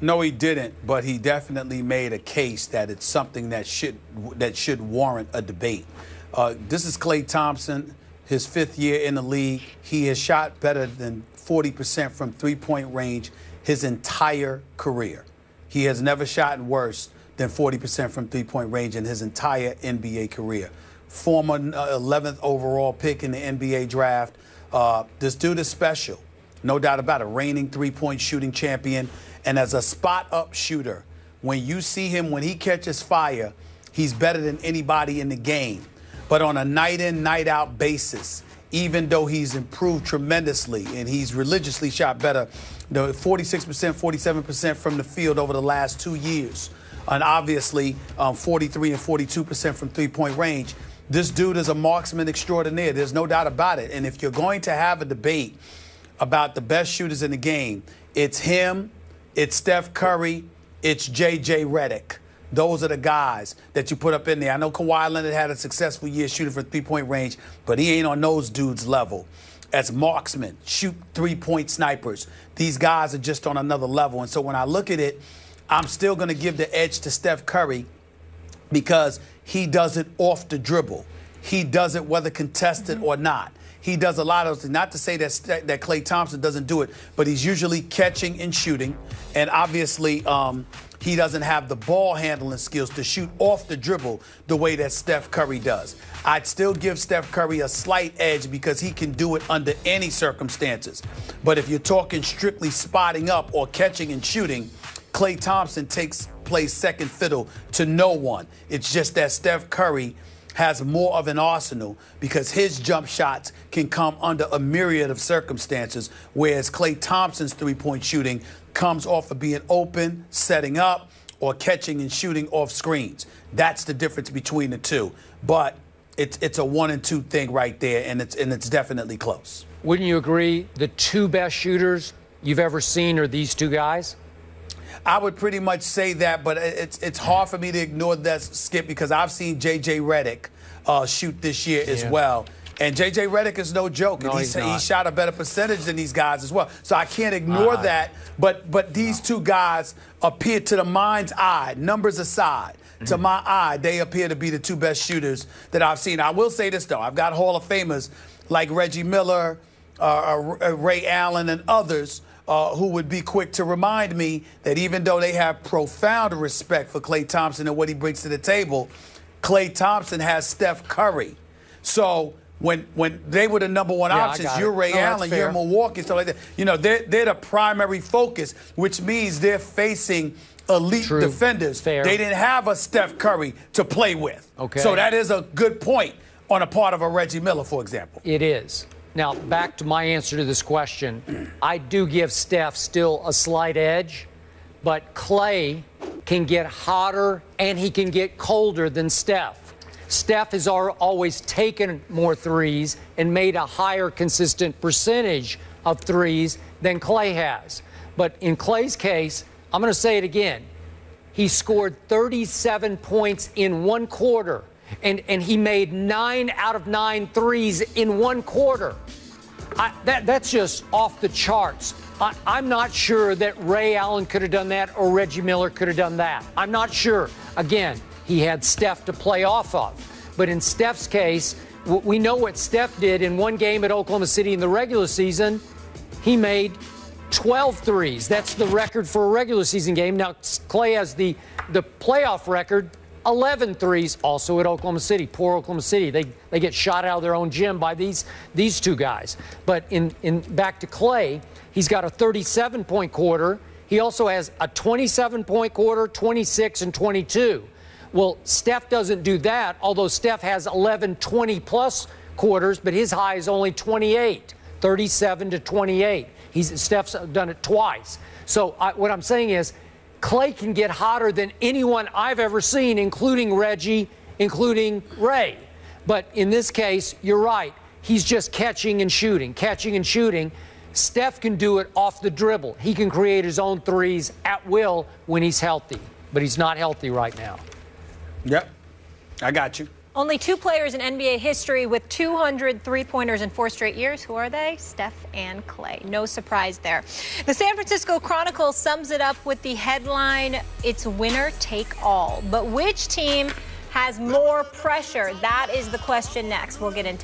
No, he didn't, but he definitely made a case that it's something that should warrant a debate. This is Klay Thompson, his 5th year in the league. He has shot better than 40% from three-point range his entire career. He has never shot worse than 40% from three-point range in his entire NBA career. Former 11th overall pick in the NBA draft. This dude is special, no doubt about it. Reigning three-point shooting champion. And as a spot-up shooter, when you see him, when he catches fire, he's better than anybody in the game. But on a night-in, night-out basis, even though he's improved tremendously and he's religiously shot better, 46%, 47% from the field over the last 2 years, and obviously 43 and 42% from three-point range, this dude is a marksman extraordinaire. There's no doubt about it. And if you're going to have a debate about the best shooters in the game, it's him, it's Steph Curry, it's J.J. Redick. Those are the guys that you put up in there. I know Kawhi Leonard had a successful year shooting for three-point range, but he ain't on those dudes' level. As marksmen, shoot three-point snipers, these guys are just on another level. And so when I look at it, I'm still going to give the edge to Steph Curry because he does it off the dribble. He does it whether contested or not. He does a lot of things. Not to say that Klay Thompson doesn't do it, but he's usually catching and shooting. And obviously, he doesn't have the ball handling skills to shoot off the dribble the way that Steph Curry does. I'd still give Steph Curry a slight edge because he can do it under any circumstances. But if you're talking strictly spotting up or catching and shooting, Klay Thompson plays second fiddle to no one. It's just that Steph Curry has more of an arsenal because his jump shots can come under a myriad of circumstances, whereas Klay Thompson's three-point shooting comes off of being open, setting up, or catching and shooting off screens. That's the difference between the two. But it's a 1 and 2 thing right there, and it's definitely close. Wouldn't you agree the two best shooters you've ever seen are these two guys? I would pretty much say that, but it's hard for me to ignore that, Skip, because I've seen J.J. Redick shoot this year as well. And J.J. Redick is no joke. No, and he shot a better percentage than these guys as well. So I can't ignore that. But these two guys appear to the mind's eye, numbers aside, to my eye, they appear to be the two best shooters that I've seen. I will say this, though. I've got Hall of Famers like Reggie Miller, Ray Allen, and others who would be quick to remind me that even though they have profound respect for Klay Thompson and what he brings to the table, Klay Thompson has Steph Curry. So when they were the number one options, you're Ray Allen, you're Milwaukee, stuff like that. You know, they're the primary focus, which means they're facing elite defenders. They didn't have a Steph Curry to play with. So that is a good point on a part of a Reggie Miller, for example. It is. Now, back to my answer to this question. I do give Steph still a slight edge, but Klay can get hotter and he can get colder than Steph. Steph has always taken more threes and made a higher consistent percentage of threes than Klay has. But in Klay's case, I'm going to say it again. He scored 37 points in one quarter. And he made 9 out of 9 threes in one quarter. That's just off the charts. I'm not sure that Ray Allen could have done that or Reggie Miller could have done that. I'm not sure. Again, he had Steph to play off of. But in Steph's case, we know what Steph did in one game at Oklahoma City in the regular season. He made 12 threes. That's the record for a regular season game. Now, Klay has the playoff record, 11 threes, also at Oklahoma City. Poor Oklahoma City. They get shot out of their own gym by these two guys. But back to Klay, he's got a 37-point quarter. He also has a 27-point quarter, 26, and 22. Well, Steph doesn't do that, although Steph has 11 20-plus quarters, but his high is only 28, 37 to 28. Steph's done it twice. So what I'm saying is, Klay can get hotter than anyone I've ever seen, including Reggie, including Ray. But in this case, you're right. He's just catching and shooting, catching and shooting. Steph can do it off the dribble. He can create his own threes at will when he's healthy. But he's not healthy right now. Yep, I got you. Only 2 players in NBA history with 200 three-pointers in 4 straight years. Who are they? Steph and Clay. No surprise there. The San Francisco Chronicle sums it up with the headline, "It's winner take all." But which team has more pressure? That is the question next. We'll get into it.